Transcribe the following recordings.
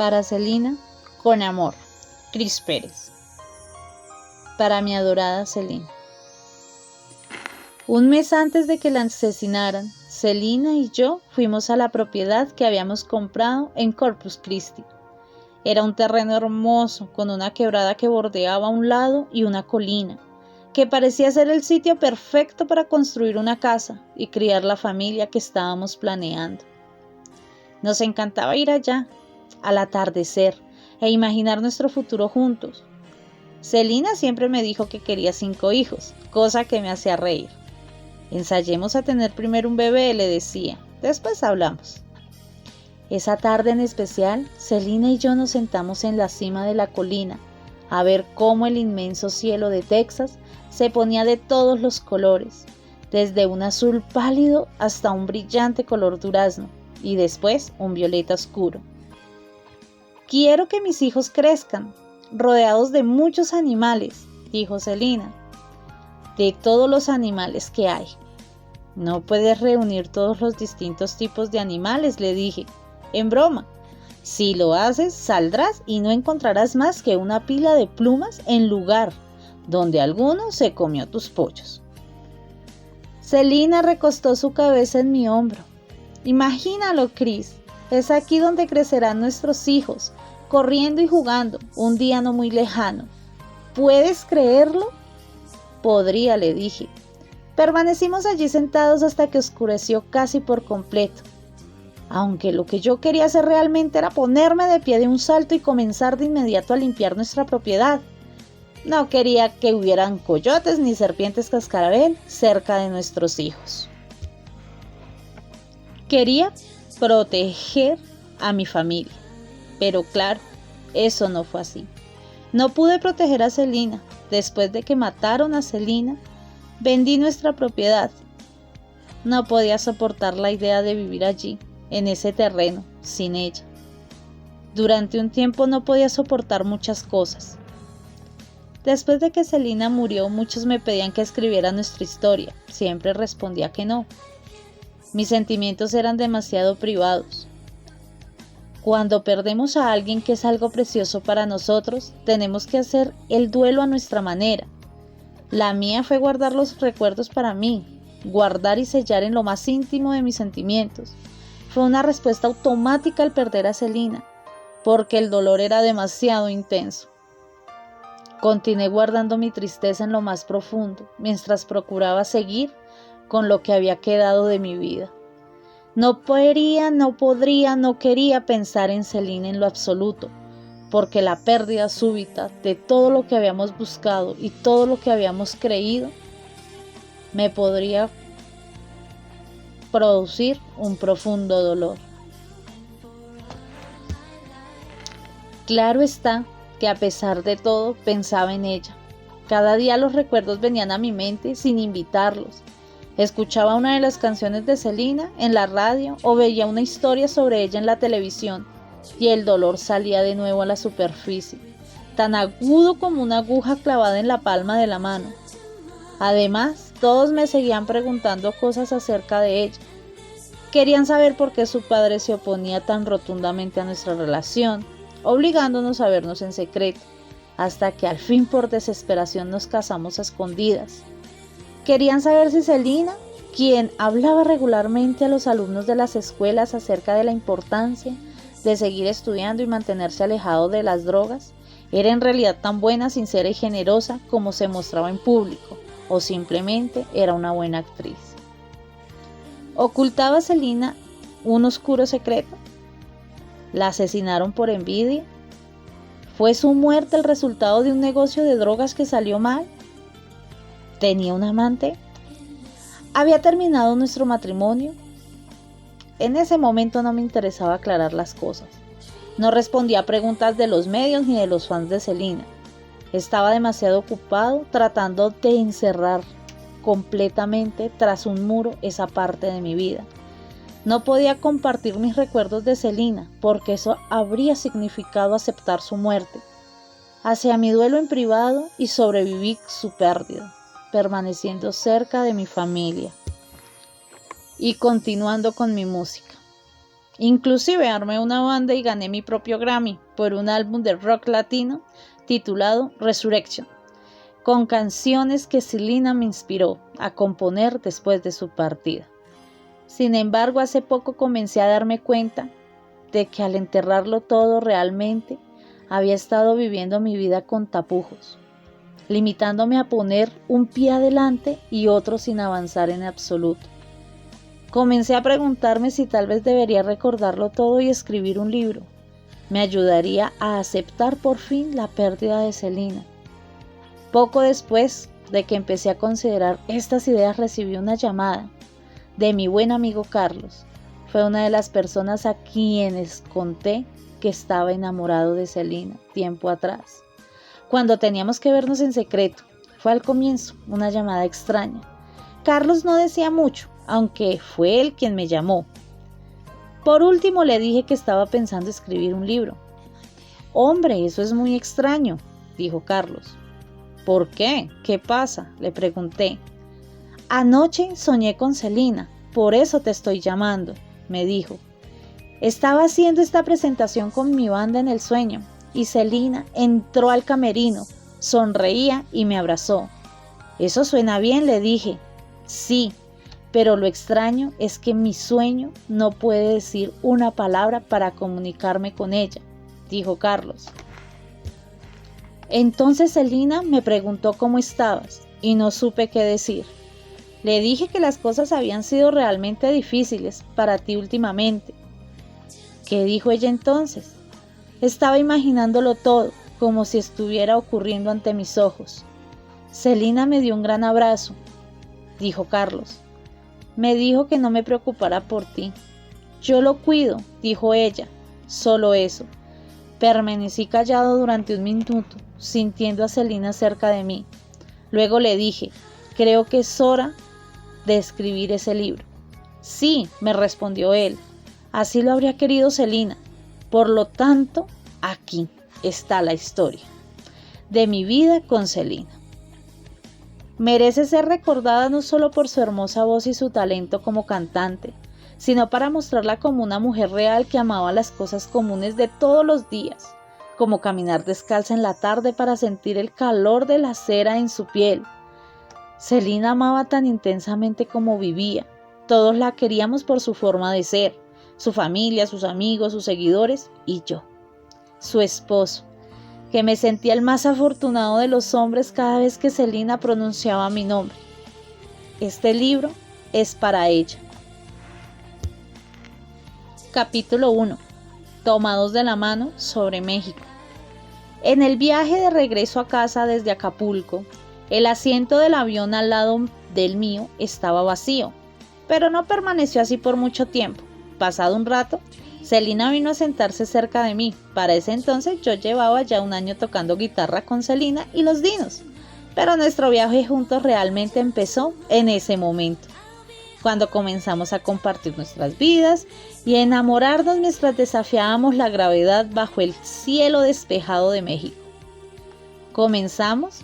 Para Celina, con amor, Cris Pérez. Para mi adorada Celina. Un mes antes de que la asesinaran, Celina y yo fuimos a la propiedad que habíamos comprado en Corpus Christi. Era un terreno hermoso, con una quebrada que bordeaba un lado y una colina, que parecía ser el sitio perfecto para construir una casa y criar la familia que estábamos planeando. Nos encantaba ir allá, al atardecer, e imaginar nuestro futuro juntos. Celina siempre me dijo que quería 5 hijos, cosa que me hacía reír. Ensayemos a tener primero un bebé, le decía, después hablamos. Esa tarde en especial, Celina y yo nos sentamos en la cima de la colina a ver cómo el inmenso cielo de Texas se ponía de todos los colores, desde un azul pálido hasta un brillante color durazno y después un violeta oscuro. Quiero que mis hijos crezcan, rodeados de muchos animales, dijo Celina. De todos los animales que hay. No puedes reunir todos los distintos tipos de animales, le dije, en broma. Si lo haces, saldrás y no encontrarás más que una pila de plumas en lugar donde alguno se comió tus pollos. Celina recostó su cabeza en mi hombro. Imagínalo, Cris, es aquí donde crecerán nuestros hijos, corriendo y jugando, un día no muy lejano. ¿Puedes creerlo? Podría, le dije. Permanecimos allí sentados hasta que oscureció casi por completo. Aunque lo que yo quería hacer realmente era ponerme de pie de un salto y comenzar de inmediato a limpiar nuestra propiedad. No quería que hubieran coyotes ni serpientes cascabel cerca de nuestros hijos. Quería proteger a mi familia, pero claro, eso no fue así. No pude proteger a Celina. Después de que mataron a Celina, vendí nuestra propiedad. No podía soportar la idea de vivir allí, en ese terreno, sin ella. Durante un tiempo no podía soportar muchas cosas. Después de que Celina murió, muchos me pedían que escribiera nuestra historia. Siempre respondía que no. Mis sentimientos eran demasiado privados. Cuando perdemos a alguien que es algo precioso para nosotros, tenemos que hacer el duelo a nuestra manera. La mía fue guardar los recuerdos para mí, guardar y sellar en lo más íntimo de mis sentimientos. Fue una respuesta automática al perder a Celina, porque el dolor era demasiado intenso. Continué guardando mi tristeza en lo más profundo, mientras procuraba seguir con lo que había quedado de mi vida. No quería pensar en Celina en lo absoluto, porque la pérdida súbita de todo lo que habíamos buscado y todo lo que habíamos creído me podría producir un profundo dolor. Claro está que a pesar de todo pensaba en ella. Cada día los recuerdos venían a mi mente sin invitarlos. Escuchaba una de las canciones de Celina en la radio o veía una historia sobre ella en la televisión y el dolor salía de nuevo a la superficie, tan agudo como una aguja clavada en la palma de la mano. Además, todos me seguían preguntando cosas acerca de ella. Querían saber por qué su padre se oponía tan rotundamente a nuestra relación, obligándonos a vernos en secreto, hasta que al fin por desesperación nos casamos a escondidas. Querían saber si Celina, quien hablaba regularmente a los alumnos de las escuelas acerca de la importancia de seguir estudiando y mantenerse alejado de las drogas, era en realidad tan buena, sincera y generosa como se mostraba en público, o simplemente era una buena actriz. ¿Ocultaba Celina un oscuro secreto? ¿La asesinaron por envidia? ¿Fue su muerte el resultado de un negocio de drogas que salió mal? ¿Tenía un amante? ¿Había terminado nuestro matrimonio? En ese momento no me interesaba aclarar las cosas. No respondía a preguntas de los medios ni de los fans de Celina. Estaba demasiado ocupado tratando de encerrar completamente tras un muro esa parte de mi vida. No podía compartir mis recuerdos de Celina porque eso habría significado aceptar su muerte. Hacía mi duelo en privado y sobreviví su pérdida, permaneciendo cerca de mi familia y continuando con mi música. Inclusive armé una banda y gané mi propio Grammy por un álbum de rock latino titulado Resurrection, con canciones que Selena me inspiró a componer después de su partida. Sin embargo, hace poco comencé a darme cuenta de que al enterrarlo todo realmente había estado viviendo mi vida con tapujos, limitándome a poner un pie adelante y otro sin avanzar en absoluto. Comencé a preguntarme si tal vez debería recordarlo todo y escribir un libro. Me ayudaría a aceptar por fin la pérdida de Selena. Poco después de que empecé a considerar estas ideas, recibí una llamada de mi buen amigo Carlos. Fue una de las personas a quienes conté que estaba enamorado de Selena tiempo atrás, cuando teníamos que vernos en secreto. Fue al comienzo una llamada extraña. Carlos no decía mucho, aunque fue él quien me llamó. Por último le dije que estaba pensando escribir un libro. «Hombre, eso es muy extraño», dijo Carlos. «¿Por qué? ¿Qué pasa?», le pregunté. «Anoche soñé con Selena, por eso te estoy llamando», me dijo. «Estaba haciendo esta presentación con mi banda en el sueño y Selena entró al camerino, sonreía y me abrazó». «Eso suena bien», le dije. «Sí, pero lo extraño es que mi sueño no puede decir una palabra para comunicarme con ella», dijo Carlos. Entonces Selena me preguntó cómo estabas y no supe qué decir. Le dije que las cosas habían sido realmente difíciles para ti últimamente. ¿Qué dijo ella entonces? Estaba imaginándolo todo, como si estuviera ocurriendo ante mis ojos. Selena me dio un gran abrazo, dijo Carlos. Me dijo que no me preocupara por ti. Yo lo cuido, dijo ella, solo eso. Permanecí callado durante un minuto, sintiendo a Selena cerca de mí. Luego le dije, creo que es hora de escribir ese libro. Sí, me respondió él, así lo habría querido Selena. Por lo tanto, aquí está la historia de mi vida con Selena. Merece ser recordada no solo por su hermosa voz y su talento como cantante, sino para mostrarla como una mujer real que amaba las cosas comunes de todos los días, como caminar descalza en la tarde para sentir el calor de la cera en su piel. Selena amaba tan intensamente como vivía. Todos la queríamos por su forma de ser, su familia, sus amigos, sus seguidores y yo, su esposo, que me sentía el más afortunado de los hombres cada vez que Selena pronunciaba mi nombre. Este libro es para ella. Capítulo 1. Tomados de la mano sobre México. En el viaje de regreso a casa desde Acapulco, el asiento del avión al lado del mío estaba vacío, pero no permaneció así por mucho tiempo. Pasado un rato, Selena vino a sentarse cerca de mí. Para ese entonces yo llevaba ya un año tocando guitarra con Selena y los Dinos, pero nuestro viaje juntos realmente empezó en ese momento, cuando comenzamos a compartir nuestras vidas y a enamorarnos mientras desafiábamos la gravedad bajo el cielo despejado de México. Comenzamos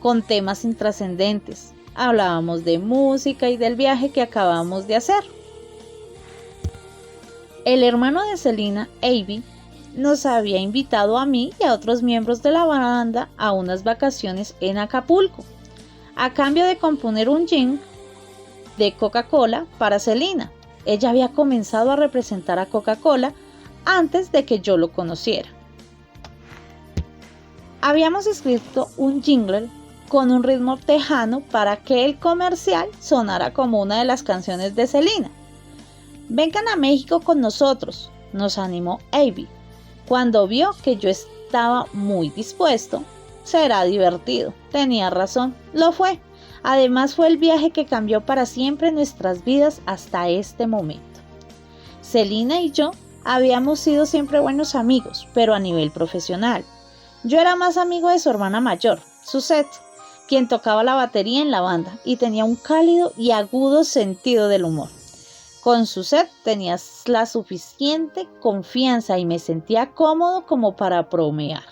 con temas intrascendentes, hablábamos de música y del viaje que acabamos de hacer. El hermano de Selena, Avi, nos había invitado a mí y a otros miembros de la banda a unas vacaciones en Acapulco, a cambio de componer un jingle de Coca-Cola para Selena. Ella había comenzado a representar a Coca-Cola antes de que yo lo conociera. Habíamos escrito un jingle con un ritmo tejano para que el comercial sonara como una de las canciones de Selena. «Vengan a México con nosotros», nos animó Avi. Cuando vio que yo estaba muy dispuesto, será divertido. Tenía razón, lo fue. Además fue el viaje que cambió para siempre nuestras vidas hasta este momento. Selena y yo habíamos sido siempre buenos amigos, pero a nivel profesional. Yo era más amigo de su hermana mayor, Suzette, quien tocaba la batería en la banda y tenía un cálido y agudo sentido del humor. Con Suzette tenía la suficiente confianza y me sentía cómodo como para bromear,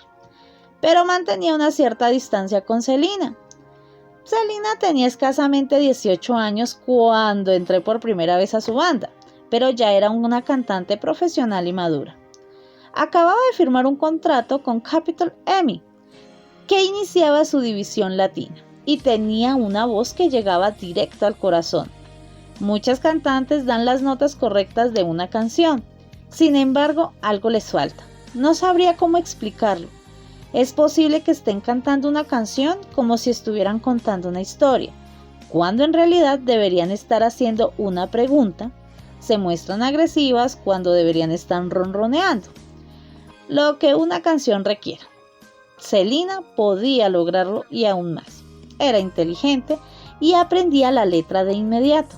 pero mantenía una cierta distancia con Selena. Selena tenía escasamente 18 años cuando entré por primera vez a su banda, pero ya era una cantante profesional y madura. Acababa de firmar un contrato con Capitol EMI, que iniciaba su división latina, y tenía una voz que llegaba directo al corazón. Muchas cantantes dan las notas correctas de una canción, sin embargo, algo les falta. No sabría cómo explicarlo. Es posible que estén cantando una canción como si estuvieran contando una historia, cuando en realidad deberían estar haciendo una pregunta. Se muestran agresivas cuando deberían estar ronroneando. Lo que una canción requiere. Selena podía lograrlo y aún más. Era inteligente y aprendía la letra de inmediato.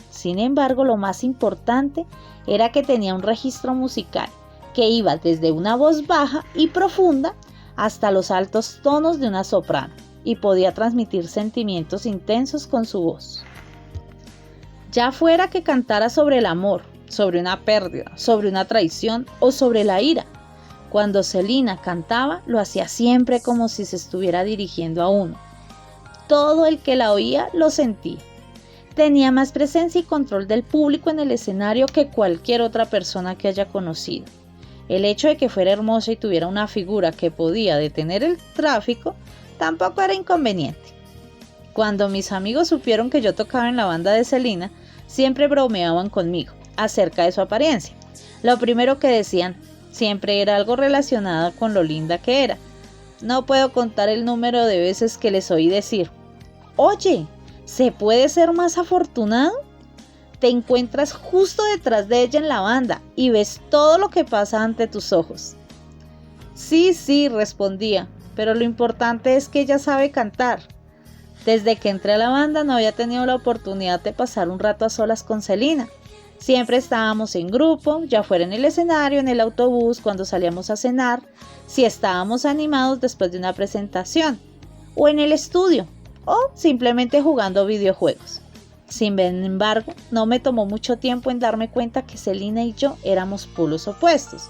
Sin embargo, lo más importante era que tenía un registro musical que iba desde una voz baja y profunda hasta los altos tonos de una soprano, y podía transmitir sentimientos intensos con su voz. Ya fuera que cantara sobre el amor, sobre una pérdida, sobre una traición o sobre la ira, cuando Selena cantaba lo hacía siempre como si se estuviera dirigiendo a uno. Todo el que la oía lo sentía. Tenía más presencia y control del público en el escenario que cualquier otra persona que haya conocido. El hecho de que fuera hermosa y tuviera una figura que podía detener el tráfico tampoco era inconveniente. Cuando mis amigos supieron que yo tocaba en la banda de Selena, siempre bromeaban conmigo acerca de su apariencia. Lo primero que decían siempre era algo relacionado con lo linda que era. No puedo contar el número de veces que les oí decir: «Oye, ¿se puede ser más afortunado? Te encuentras justo detrás de ella en la banda y ves todo lo que pasa ante tus ojos». Sí, respondía, pero lo importante es que ella sabe cantar. Desde que entré a la banda no había tenido la oportunidad de pasar un rato a solas con Selena. Siempre estábamos en grupo, ya fuera en el escenario, en el autobús, cuando salíamos a cenar, si estábamos animados después de una presentación, o en el estudio, o simplemente jugando videojuegos. Sin embargo, no me tomó mucho tiempo en darme cuenta que Selena y yo éramos polos opuestos.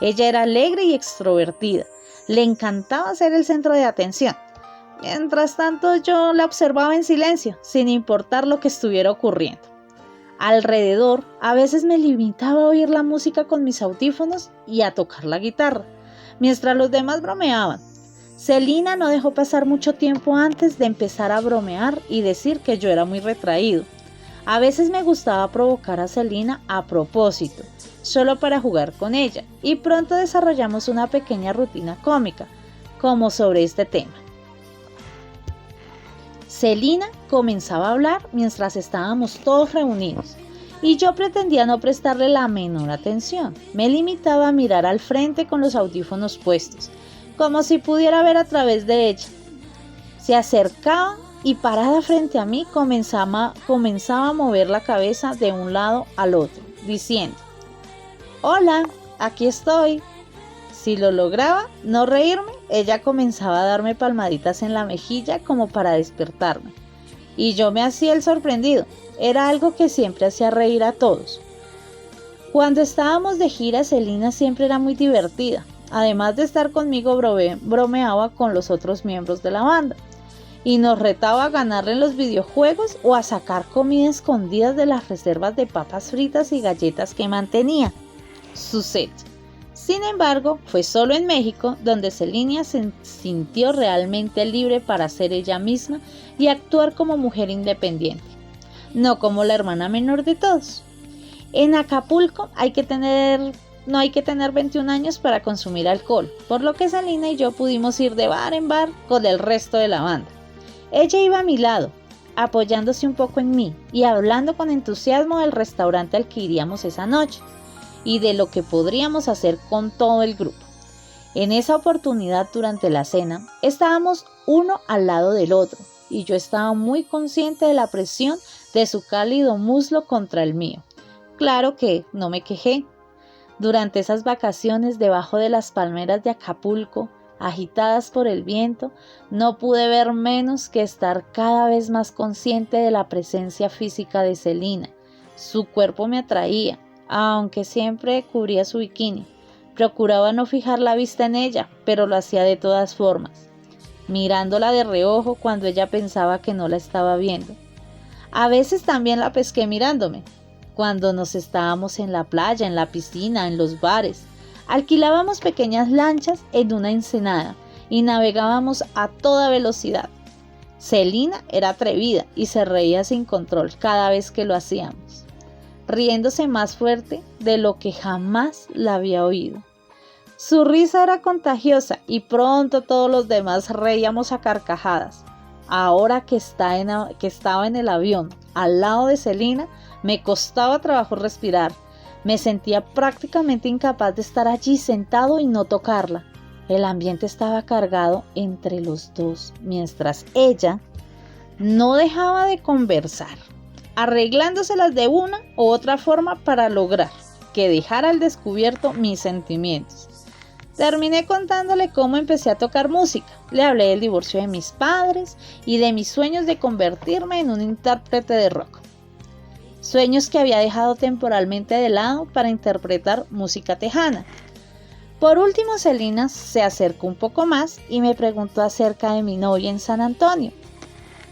Ella era alegre y extrovertida, le encantaba ser el centro de atención. Mientras tanto, yo la observaba en silencio, sin importar lo que estuviera ocurriendo. Alrededor, a veces me limitaba a oír la música con mis audífonos y a tocar la guitarra, mientras los demás bromeaban. Selena no dejó pasar mucho tiempo antes de empezar a bromear y decir que yo era muy retraído. A veces me gustaba provocar a Selena a propósito, solo para jugar con ella, y pronto desarrollamos una pequeña rutina cómica, como sobre este tema. Selena comenzaba a hablar mientras estábamos todos reunidos, y yo pretendía no prestarle la menor atención. Me limitaba a mirar al frente con los audífonos puestos, como si pudiera ver a través de ella. Se acercaba y parada frente a mí comenzaba a mover la cabeza de un lado al otro, diciendo: «Hola, aquí estoy». Si lo lograba no reírme, ella comenzaba a darme palmaditas en la mejilla como para despertarme. Y yo me hacía el sorprendido. Era algo que siempre hacía reír a todos. Cuando estábamos de gira, Selena siempre era muy divertida. Además de estar conmigo, bromeaba con los otros miembros de la banda. Y nos retaba a ganarle en los videojuegos o a sacar comida escondidas de las reservas de papas fritas y galletas que mantenía su set. Sin embargo, fue solo en México donde Selena se sintió realmente libre para ser ella misma y actuar como mujer independiente, no como la hermana menor de todos. En Acapulco no hay que tener 21 años para consumir alcohol, por lo que Selena y yo pudimos ir de bar en bar con el resto de la banda. Ella iba a mi lado, apoyándose un poco en mí y hablando con entusiasmo del restaurante al que iríamos esa noche y de lo que podríamos hacer con todo el grupo. En esa oportunidad, durante la cena, estábamos uno al lado del otro y yo estaba muy consciente de la presión de su cálido muslo contra el mío. Claro que no me quejé. Durante esas vacaciones debajo de las palmeras de Acapulco, agitadas por el viento, no pude ver menos que estar cada vez más consciente de la presencia física de Selena. Su cuerpo me atraía, aunque siempre cubría su bikini. Procuraba no fijar la vista en ella, pero lo hacía de todas formas, mirándola de reojo cuando ella pensaba que no la estaba viendo. A veces también la pesqué mirándome, cuando nos estábamos en la playa, en la piscina, en los bares. Alquilábamos pequeñas lanchas en una ensenada y navegábamos a toda velocidad. Celina era atrevida y se reía sin control cada vez que lo hacíamos, riéndose más fuerte de lo que jamás la había oído. Su risa era contagiosa y pronto todos los demás reíamos a carcajadas. Ahora que estaba en el avión al lado de Celina, me costaba trabajo respirar. Me sentía prácticamente incapaz de estar allí sentado y no tocarla. El ambiente estaba cargado entre los dos, mientras ella no dejaba de conversar, arreglándoselas de una u otra forma para lograr que dejara al descubierto mis sentimientos. Terminé contándole cómo empecé a tocar música. Le hablé del divorcio de mis padres y de mis sueños de convertirme en un intérprete de rock. Sueños que había dejado temporalmente de lado para interpretar música tejana. Por último, Celina se acercó un poco más y me preguntó acerca de mi novia en San Antonio.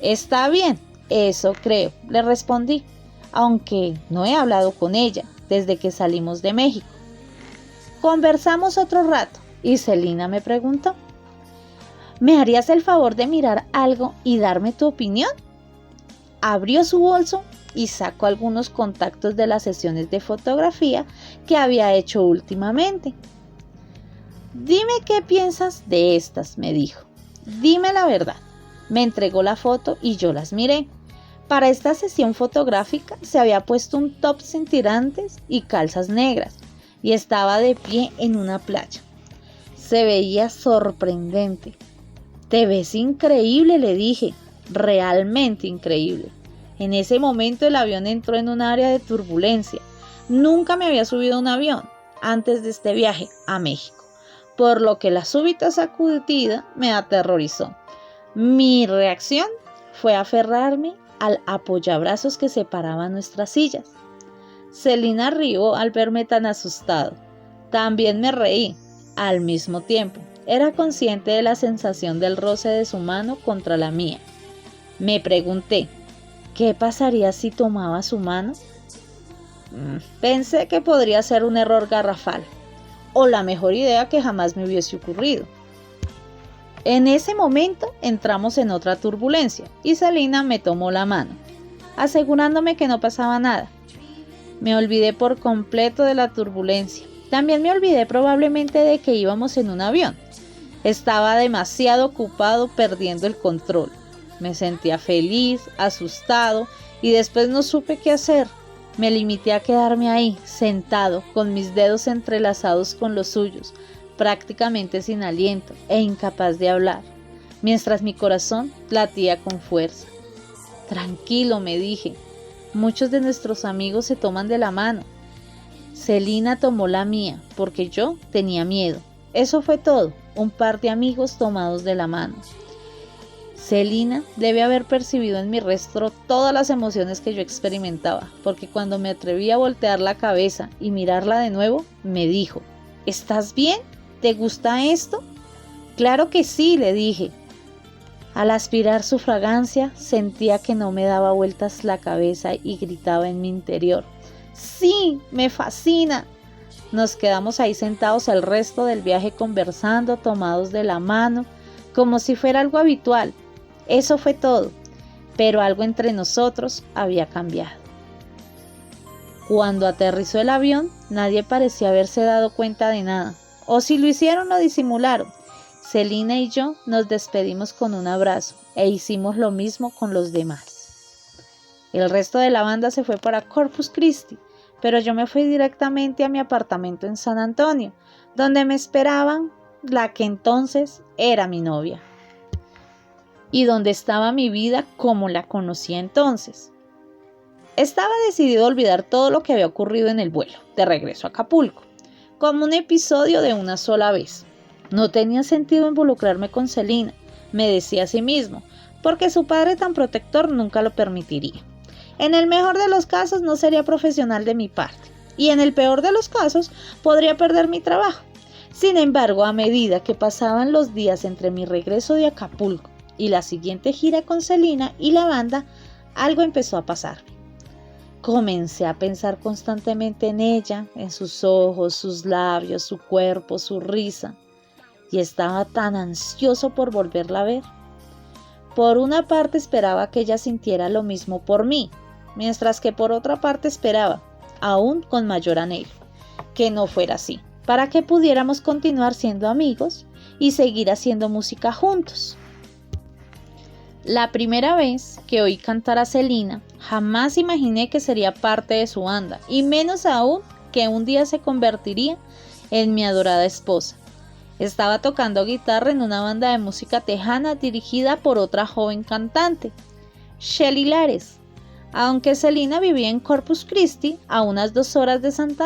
Está bien, eso creo, le respondí, aunque no he hablado con ella desde que salimos de México. Conversamos otro rato y Celina me preguntó, ¿me harías el favor de mirar algo y darme tu opinión? Abrió su bolso y sacó algunos contactos de las sesiones de fotografía que había hecho últimamente. Dime qué piensas de estas, me dijo. Dime la verdad. Me entregó la foto y yo las miré. Para esta sesión fotográfica se había puesto un top sin tirantes y calzas negras y estaba de pie en una playa. Se veía sorprendente. Te ves increíble, le dije. Realmente increíble. En ese momento el avión entró en un área de turbulencia. Nunca me había subido a un avión antes de este viaje a México, por lo que la súbita sacudida me aterrorizó. Mi reacción fue aferrarme al apoyabrazos que separaba nuestras sillas. Celina rió al verme tan asustado. También me reí al mismo tiempo. Era consciente de la sensación del roce de su mano contra la mía. Me pregunté, ¿qué pasaría si tomaba su mano? Pensé que podría ser un error garrafal, o la mejor idea que jamás me hubiese ocurrido. En ese momento entramos en otra turbulencia y Celina me tomó la mano, asegurándome que no pasaba nada. Me olvidé por completo de la turbulencia. También me olvidé probablemente de que íbamos en un avión. Estaba demasiado ocupado perdiendo el control. Me sentía feliz, asustado y después no supe qué hacer. Me limité a quedarme ahí, sentado, con mis dedos entrelazados con los suyos, prácticamente sin aliento e incapaz de hablar, mientras mi corazón latía con fuerza. Tranquilo, me dije. Muchos de nuestros amigos se toman de la mano. Celina tomó la mía porque yo tenía miedo. Eso fue todo, un par de amigos tomados de la mano. Celina debe haber percibido en mi rostro todas las emociones que yo experimentaba, porque cuando me atreví a voltear la cabeza y mirarla de nuevo, me dijo, ¿estás bien? ¿Te gusta esto? Claro que sí, le dije. Al aspirar su fragancia, sentía que no me daba vueltas la cabeza y gritaba en mi interior, ¡sí, me fascina! Nos quedamos ahí sentados el resto del viaje conversando, tomados de la mano, como si fuera algo habitual. Eso fue todo, pero algo entre nosotros había cambiado. Cuando aterrizó el avión, nadie parecía haberse dado cuenta de nada, o si lo hicieron lo disimularon. Celina y yo nos despedimos con un abrazo e hicimos lo mismo con los demás. El resto de la banda se fue para Corpus Christi, pero yo me fui directamente a mi apartamento en San Antonio, donde me esperaban la que entonces era mi novia, y donde estaba mi vida como la conocía entonces. Estaba decidido a olvidar todo lo que había ocurrido en el vuelo de regreso a Acapulco, como un episodio de una sola vez. No tenía sentido involucrarme con Celina, me decía a sí mismo, porque su padre tan protector nunca lo permitiría. En el mejor de los casos no sería profesional de mi parte, y en el peor de los casos podría perder mi trabajo. Sin embargo, a medida que pasaban los días entre mi regreso de Acapulco y la siguiente gira con Celina y la banda, algo empezó a pasarme. Comencé a pensar constantemente en ella, en sus ojos, sus labios, su cuerpo, su risa, y estaba tan ansioso por volverla a ver. Por una parte esperaba que ella sintiera lo mismo por mí, mientras que por otra parte esperaba, aún con mayor anhelo, que no fuera así, para que pudiéramos continuar siendo amigos y seguir haciendo música juntos. La primera vez que oí cantar a Selena, jamás imaginé que sería parte de su banda, y menos aún que un día se convertiría en mi adorada esposa. Estaba tocando guitarra en una banda de música tejana dirigida por otra joven cantante, Shelly Lares. Aunque Selena vivía en Corpus Christi, a unas 2 horas de San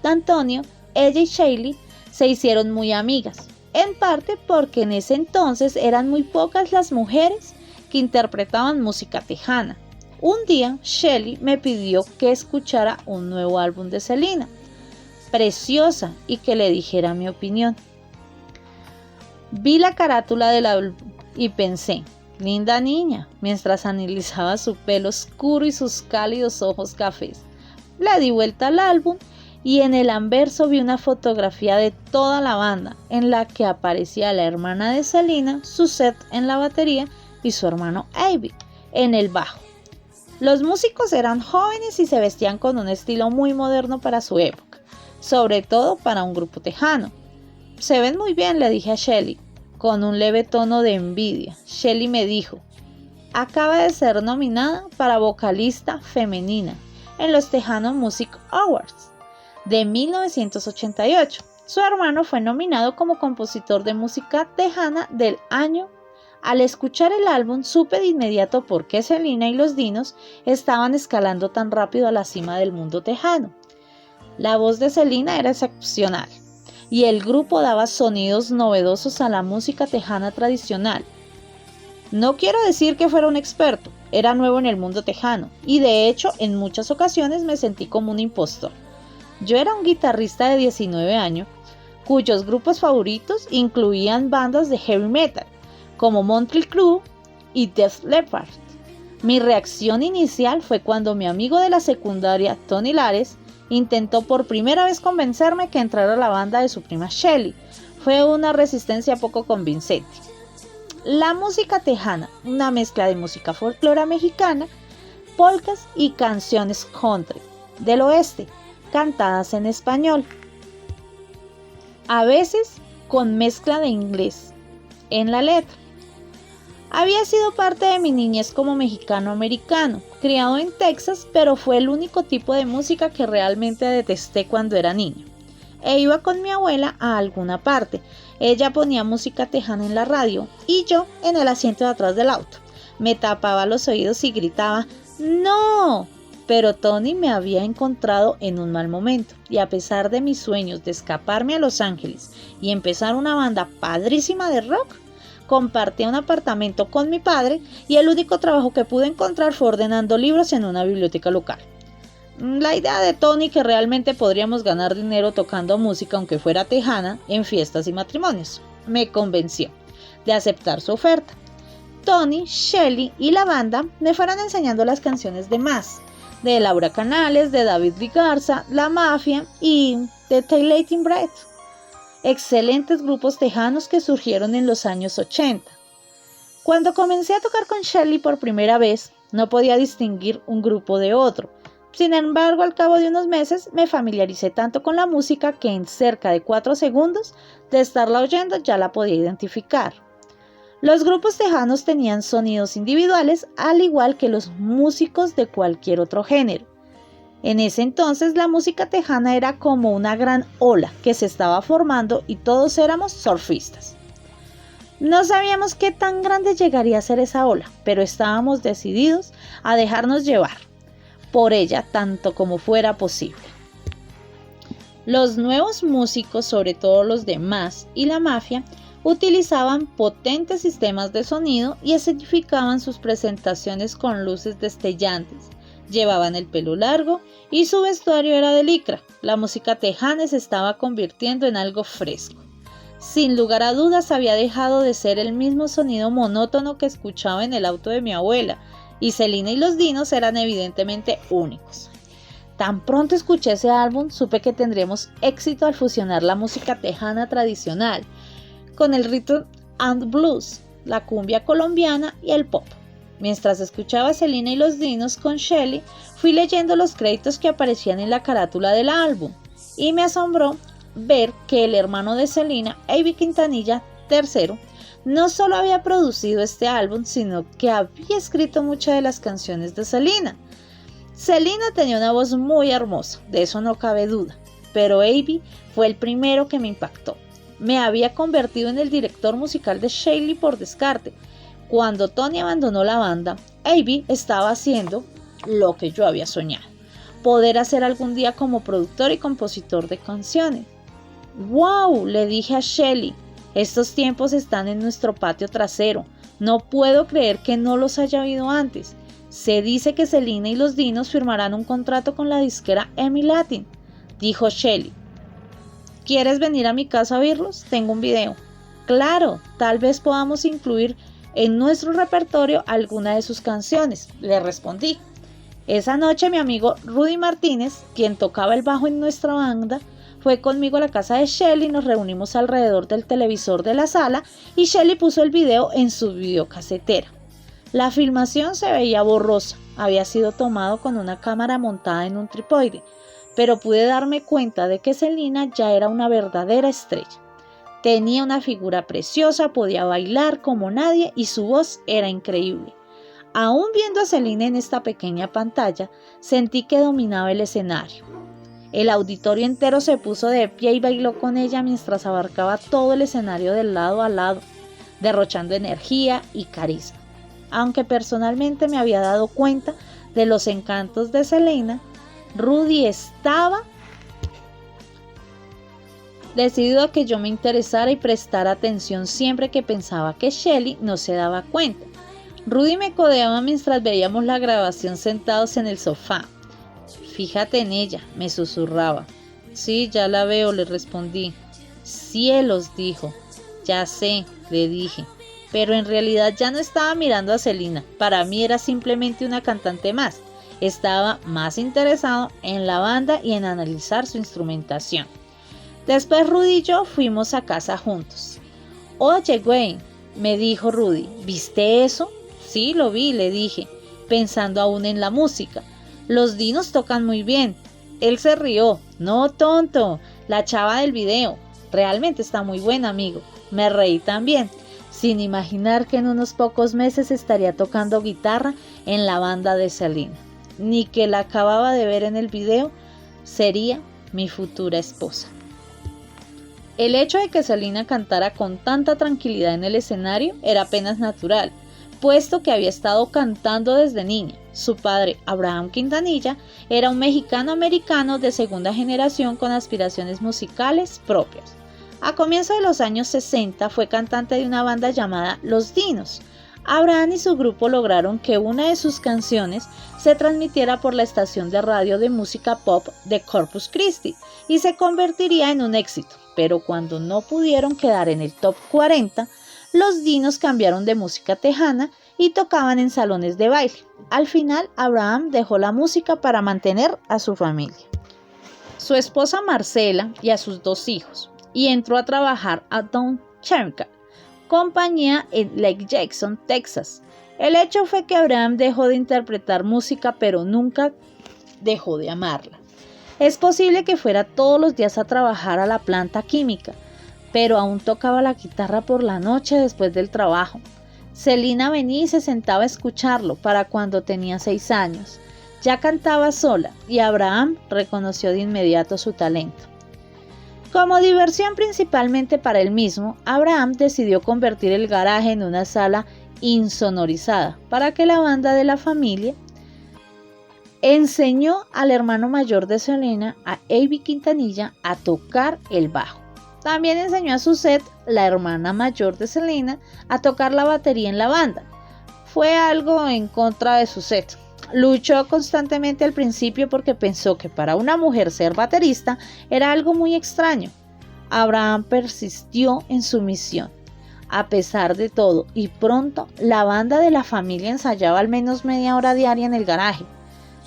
Antonio, ella y Shelly se hicieron muy amigas, en parte porque en ese entonces eran muy pocas las mujeres que interpretaban música tejana. Un día, Shelly me pidió que escuchara un nuevo álbum de Selena, Preciosa, y que le dijera mi opinión. Vi la carátula del álbum y pensé, linda niña, mientras analizaba su pelo oscuro y sus cálidos ojos cafés. Le di vuelta al álbum y en el anverso vi una fotografía de toda la banda, en la que aparecía la hermana de Selena, Suzette en la batería y su hermano Avi en el bajo. Los músicos eran jóvenes y se vestían con un estilo muy moderno para su época, sobre todo para un grupo tejano. Se ven muy bien, le dije a Shelly, con un leve tono de envidia. Shelly me dijo, acaba de ser nominada para vocalista femenina en los Tejano Music Awards de 1988. Su hermano fue nominado como compositor de música tejana del año. Al escuchar el álbum supe de inmediato por qué Selena y los Dinos estaban escalando tan rápido a la cima del mundo tejano. La voz de Selena era excepcional y el grupo daba sonidos novedosos a la música tejana tradicional. No quiero decir que fuera un experto, era nuevo en el mundo tejano y de hecho en muchas ocasiones me sentí como un impostor. Yo era un guitarrista de 19 años cuyos grupos favoritos incluían bandas de heavy metal como Motley Crue y Def Leppard. Mi reacción inicial fue cuando mi amigo de la secundaria, Tony Lares, intentó por primera vez convencerme que entrara a la banda de su prima Shelly. Fue una resistencia poco convincente. La música tejana, una mezcla de música folclórica mexicana, polcas y canciones country del oeste, cantadas en español, a veces con mezcla de inglés en la letra. Había sido parte de mi niñez como mexicano-americano, criado en Texas, pero fue el único tipo de música que realmente detesté cuando era niño. E iba con mi abuela a alguna parte. Ella ponía música tejana en la radio y yo en el asiento de atrás del auto. Me tapaba los oídos y gritaba ¡no! Pero Tony me había encontrado en un mal momento y a pesar de mis sueños de escaparme a Los Ángeles y empezar una banda padrísima de rock, compartía un apartamento con mi padre y el único trabajo que pude encontrar fue ordenando libros en una biblioteca local. La idea de Tony que realmente podríamos ganar dinero tocando música aunque fuera tejana en fiestas y matrimonios me convenció de aceptar su oferta. Tony, Shelly y la banda me fueron enseñando las canciones de Más, de Laura Canales, de David Vigarza, La Mafia y de Tailgating Bread. Excelentes grupos tejanos que surgieron en los años 80. Cuando comencé a tocar con Shelly por primera vez, no podía distinguir un grupo de otro. Sin embargo, al cabo de unos meses me familiaricé tanto con la música que en cerca de 4 segundos de estarla oyendo ya la podía identificar. Los grupos tejanos tenían sonidos individuales al igual que los músicos de cualquier otro género. En ese entonces la música tejana era como una gran ola que se estaba formando y todos éramos surfistas. No sabíamos qué tan grande llegaría a ser esa ola, pero estábamos decididos a dejarnos llevar por ella tanto como fuera posible. Los nuevos músicos, sobre todo los de Más y La Mafia, utilizaban potentes sistemas de sonido y escenificaban sus presentaciones con luces destellantes. Llevaban el pelo largo y su vestuario era de licra. La música tejana se estaba convirtiendo en algo fresco. Sin lugar a dudas había dejado de ser el mismo sonido monótono que escuchaba en el auto de mi abuela y Selena y los Dinos eran evidentemente únicos. Tan pronto escuché ese álbum, supe que tendríamos éxito al fusionar la música tejana tradicional con el rhythm and blues, la cumbia colombiana y el pop. Mientras escuchaba a Selena y los Dinos con Shelly, fui leyendo los créditos que aparecían en la carátula del álbum y me asombró ver que el hermano de Selena, Avi Quintanilla III, no solo había producido este álbum, sino que había escrito muchas de las canciones de Selena. Selena tenía una voz muy hermosa, de eso no cabe duda, pero Avi fue el primero que me impactó. Me había convertido en el director musical de Shelly por descarte. Cuando Tony abandonó la banda, Avi estaba haciendo lo que yo había soñado, poder hacer algún día como productor y compositor de canciones. ¡Wow!, le dije a Shelly, estos tiempos están en nuestro patio trasero, no puedo creer que no los haya oído antes. Se dice que Selena y los Dinos firmarán un contrato con la disquera EMI Latin, dijo Shelly. ¿Quieres venir a mi casa a oírlos? Tengo un video. Claro, tal vez podamos incluir en nuestro repertorio alguna de sus canciones, le respondí. Esa noche mi amigo Rudy Martínez, quien tocaba el bajo en nuestra banda, fue conmigo a la casa de Shelly y nos reunimos alrededor del televisor de la sala y Shelly puso el video en su videocasetera. La filmación se veía borrosa, había sido tomado con una cámara montada en un trípode, pero pude darme cuenta de que Selena ya era una verdadera estrella. Tenía una figura preciosa, podía bailar como nadie y su voz era increíble. Aún viendo a Selena en esta pequeña pantalla, sentí que dominaba el escenario. El auditorio entero se puso de pie y bailó con ella mientras abarcaba todo el escenario de lado a lado, derrochando energía y carisma. Aunque personalmente me había dado cuenta de los encantos de Selena, Rudy estaba decidido a que yo me interesara y prestara atención siempre que pensaba que Shelly no se daba cuenta. Rudy me codeaba mientras veíamos la grabación sentados en el sofá. Fíjate en ella, me susurraba. Sí, ya la veo, le respondí. Cielos, dijo. Ya sé, le dije. Pero en realidad ya no estaba mirando a Selena. Para mí era simplemente una cantante más. Estaba más interesado en la banda y en analizar su instrumentación. Después Rudy y yo fuimos a casa juntos. Oye, Wayne, me dijo Rudy, ¿viste eso? Sí, lo vi, le dije, pensando aún en la música. Los Dinos tocan muy bien. Él se rió. No, tonto, la chava del video. Realmente está muy buena, amigo. Me reí también, sin imaginar que en unos pocos meses estaría tocando guitarra en la banda de Selena. Ni que la acababa de ver en el video, sería mi futura esposa. El hecho de que Selena cantara con tanta tranquilidad en el escenario era apenas natural, puesto que había estado cantando desde niña. Su padre, Abraham Quintanilla, era un mexicano-americano de segunda generación con aspiraciones musicales propias. A comienzos de los años 60 fue cantante de una banda llamada Los Dinos. Abraham y su grupo lograron que una de sus canciones se transmitiera por la estación de radio de música pop de Corpus Christi y se convertiría en un éxito, pero cuando no pudieron quedar en el top 40, los Dinos cambiaron de música tejana y tocaban en salones de baile. Al final, Abraham dejó la música para mantener a su familia, su esposa Marcela y a sus 2 hijos, y entró a trabajar a Don Cherka, compañía en Lake Jackson, Texas. El hecho fue que Abraham dejó de interpretar música, pero nunca dejó de amarla. Es posible que fuera todos los días a trabajar a la planta química, pero aún tocaba la guitarra por la noche después del trabajo. Selena venía y se sentaba a escucharlo para cuando tenía 6 años. Ya cantaba sola y Abraham reconoció de inmediato su talento. Como diversión principalmente para él mismo, Abraham decidió convertir el garaje en una sala insonorizada para que la banda de la familia enseñó al hermano mayor de Selena, a Avi Quintanilla, a tocar el bajo. También enseñó a Suzette, la hermana mayor de Selena, a tocar la batería en la banda. Fue algo en contra de Suzette. Luchó constantemente al principio porque pensó que para una mujer ser baterista era algo muy extraño. Abraham persistió en su misión. A pesar de todo, y pronto, la banda de la familia ensayaba al menos media hora diaria en el garaje.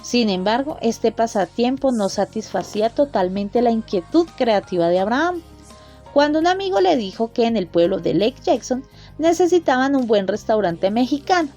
Sin embargo, este pasatiempo no satisfacía totalmente la inquietud creativa de Abraham. Cuando un amigo le dijo que en el pueblo de Lake Jackson necesitaban un buen restaurante mexicano,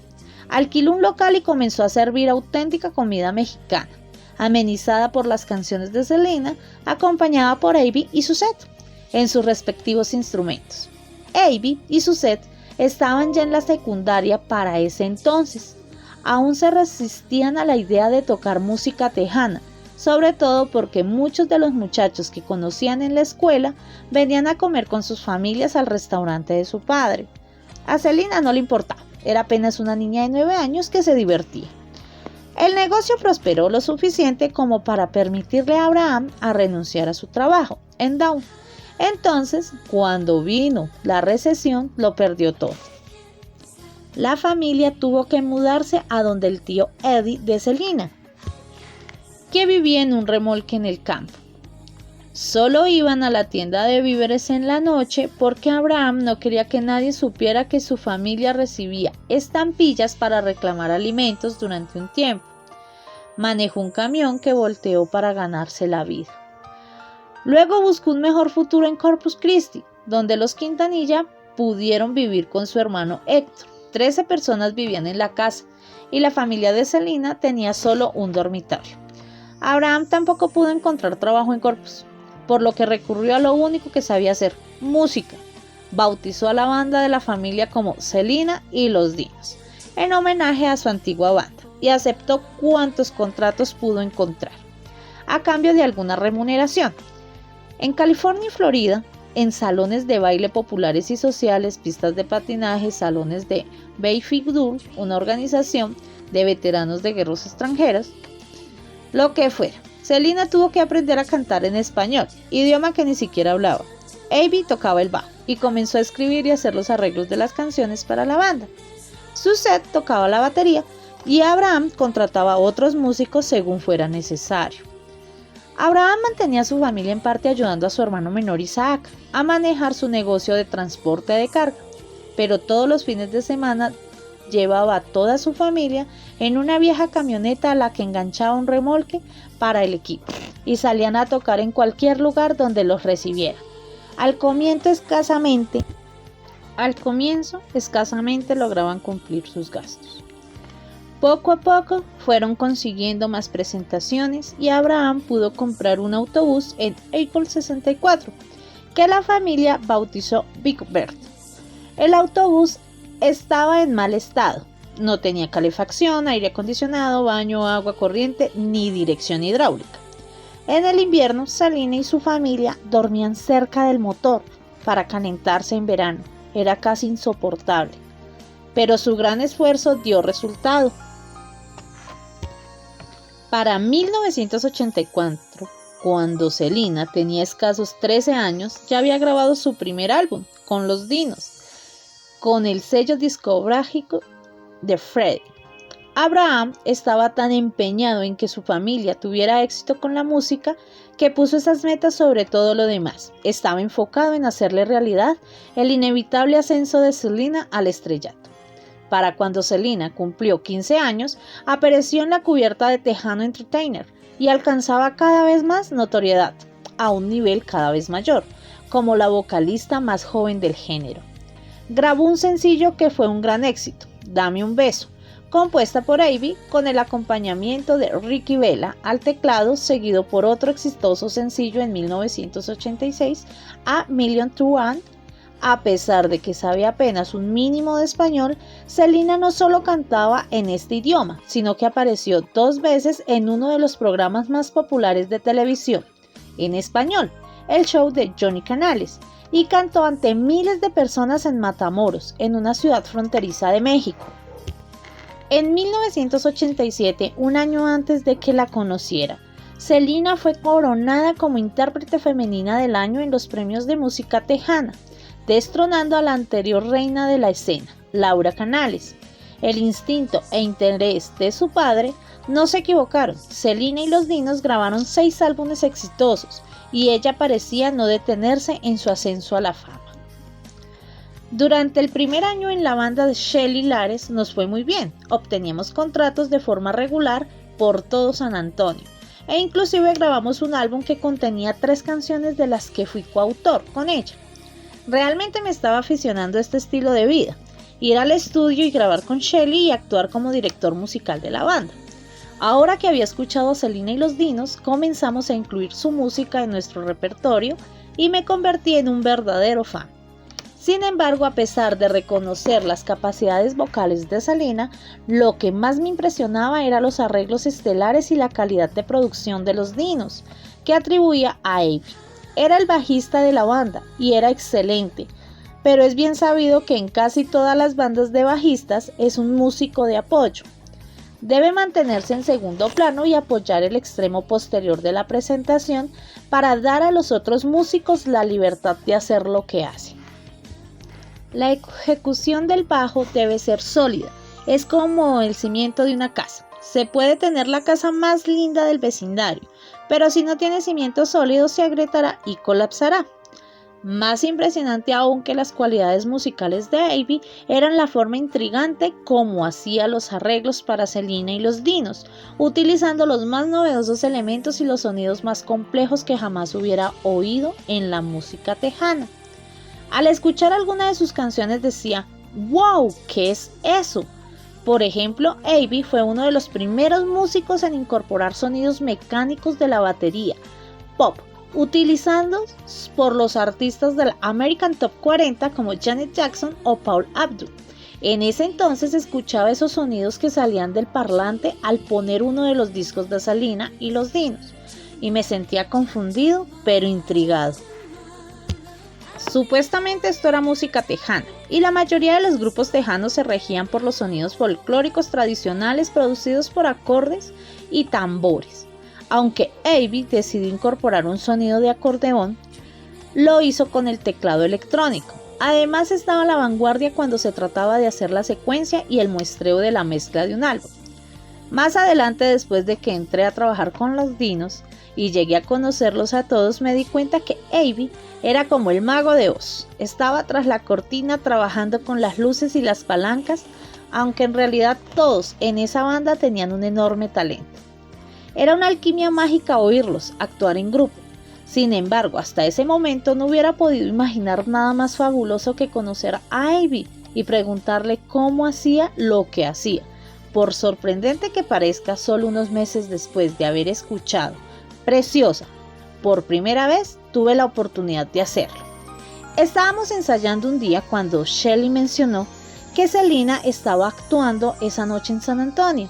alquiló un local y comenzó a servir auténtica comida mexicana, amenizada por las canciones de Selena, acompañada por Abbey y Suzette en sus respectivos instrumentos. Abbey y Suzette estaban ya en la secundaria para ese entonces. Aún se resistían a la idea de tocar música tejana, sobre todo porque muchos de los muchachos que conocían en la escuela venían a comer con sus familias al restaurante de su padre. A Selena no le importaba, era apenas una niña de 9 años que se divertía. El negocio prosperó lo suficiente como para permitirle a Abraham a renunciar a su trabajo en Down. Entonces, cuando vino la recesión, lo perdió todo. La familia tuvo que mudarse a donde el tío Eddie de Selena, que vivía en un remolque en el campo. Solo iban a la tienda de víveres en la noche porque Abraham no quería que nadie supiera que su familia recibía estampillas para reclamar alimentos durante un tiempo. Manejó un camión que volteó para ganarse la vida. Luego buscó un mejor futuro en Corpus Christi, donde los Quintanilla pudieron vivir con su hermano Héctor. 13 personas vivían en la casa y la familia de Selena tenía solo un dormitorio. Abraham tampoco pudo encontrar trabajo en Corpus, por lo que recurrió a lo único que sabía hacer, música. Bautizó a la banda de la familia como Selena y los Dinos, en homenaje a su antigua banda, y aceptó cuantos contratos pudo encontrar, a cambio de alguna remuneración. En California y Florida, en salones de baile populares y sociales, pistas de patinaje, salones de Bayfield, una organización de veteranos de guerras extranjeras, lo que fuera. Selena tuvo que aprender a cantar en español, idioma que ni siquiera hablaba. Abbey tocaba el bajo y comenzó a escribir y hacer los arreglos de las canciones para la banda. Suzette tocaba la batería y Abraham contrataba a otros músicos según fuera necesario. Abraham mantenía a su familia en parte ayudando a su hermano menor Isaac a manejar su negocio de transporte de carga, pero todos los fines de semana llevaba a toda su familia en una vieja camioneta a la que enganchaba un remolque para el equipo y salían a tocar en cualquier lugar donde los recibiera. Al comienzo escasamente lograban cumplir sus gastos. Poco a poco fueron consiguiendo más presentaciones y Abraham pudo comprar un autobús en April 64 que la familia bautizó Big Bird. El autobús estaba en mal estado, no tenía calefacción, aire acondicionado, baño, agua corriente ni dirección hidráulica. En el invierno, Selena y su familia dormían cerca del motor para calentarse en verano. Era casi insoportable, pero su gran esfuerzo dio resultado. Para 1984, cuando Selena tenía escasos 13 años, ya había grabado su primer álbum, con los Dinos, con el sello discográfico de Freddie. Abraham estaba tan empeñado en que su familia tuviera éxito con la música que puso esas metas sobre todo lo demás. Estaba enfocado en hacerle realidad el inevitable ascenso de Selena al estrellato. Para cuando Selena cumplió 15 años, apareció en la cubierta de Tejano Entertainer y alcanzaba cada vez más notoriedad, a un nivel cada vez mayor, como la vocalista más joven del género. Grabó un sencillo que fue un gran éxito, Dame un beso, compuesta por Abbey con el acompañamiento de Ricky Vela al teclado, seguido por otro exitoso sencillo en 1986, A Million to One. A pesar de que sabía apenas un mínimo de español, Selena no solo cantaba en este idioma, sino que apareció 2 veces en uno de los programas más populares de televisión, en español, el show de Johnny Canales, y cantó ante miles de personas en Matamoros, en una ciudad fronteriza de México. En 1987, un año antes de que la conociera, Selena fue coronada como intérprete femenina del año en los premios de música tejana, destronando a la anterior reina de la escena, Laura Canales. El instinto e interés de su padre no se equivocaron. Selena y los Dinos grabaron 6 álbumes exitosos y ella parecía no detenerse en su ascenso a la fama. Durante el primer año en la banda de Shelly Lares nos fue muy bien, obteníamos contratos de forma regular por todo San Antonio e inclusive grabamos un álbum que contenía 3 canciones de las que fui coautor con ella. Realmente me estaba aficionando a este estilo de vida, ir al estudio y grabar con Shelly y actuar como director musical de la banda. Ahora que había escuchado a Selena y los Dinos, comenzamos a incluir su música en nuestro repertorio y me convertí en un verdadero fan. Sin embargo, a pesar de reconocer las capacidades vocales de Selena, lo que más me impresionaba era los arreglos estelares y la calidad de producción de los Dinos, que atribuía a Avi. Era el bajista de la banda y era excelente, pero es bien sabido que en casi todas las bandas de bajistas es un músico de apoyo. Debe mantenerse en segundo plano y apoyar el extremo posterior de la presentación para dar a los otros músicos la libertad de hacer lo que hacen. La ejecución del bajo debe ser sólida, es como el cimiento de una casa. Se puede tener la casa más linda del vecindario, pero si no tiene cimientos sólidos se agrietará y colapsará. Más impresionante aún que las cualidades musicales de Avi eran la forma intrigante como hacía los arreglos para Selena y los Dinos, utilizando los más novedosos elementos y los sonidos más complejos que jamás hubiera oído en la música tejana. Al escuchar alguna de sus canciones decía, ¡wow! ¿Qué es eso? Por ejemplo, Avi fue uno de los primeros músicos en incorporar sonidos mecánicos de la batería pop, utilizados por los artistas del American Top 40 como Janet Jackson o Paula Abdul. En ese entonces escuchaba esos sonidos que salían del parlante al poner uno de los discos de Selena y los Dinos, y me sentía confundido pero intrigado. Supuestamente esto era música tejana, y la mayoría de los grupos tejanos se regían por los sonidos folclóricos tradicionales producidos por acordes y tambores. Aunque Avi decidió incorporar un sonido de acordeón, lo hizo con el teclado electrónico. Además estaba a la vanguardia cuando se trataba de hacer la secuencia y el muestreo de la mezcla de un álbum. Más adelante, después de que entré a trabajar con los Dinos y llegué a conocerlos a todos, me di cuenta que Avi era como el mago de Oz. Estaba tras la cortina trabajando con las luces y las palancas, aunque en realidad todos en esa banda tenían un enorme talento. Era una alquimia mágica oírlos actuar en grupo. Sin embargo, hasta ese momento no hubiera podido imaginar nada más fabuloso que conocer a Avi y preguntarle cómo hacía lo que hacía. Por sorprendente que parezca, solo unos meses después de haber escuchado Preciosa por primera vez, tuve la oportunidad de hacerlo. Estábamos ensayando un día cuando Shelly mencionó que Selena estaba actuando esa noche en San Antonio.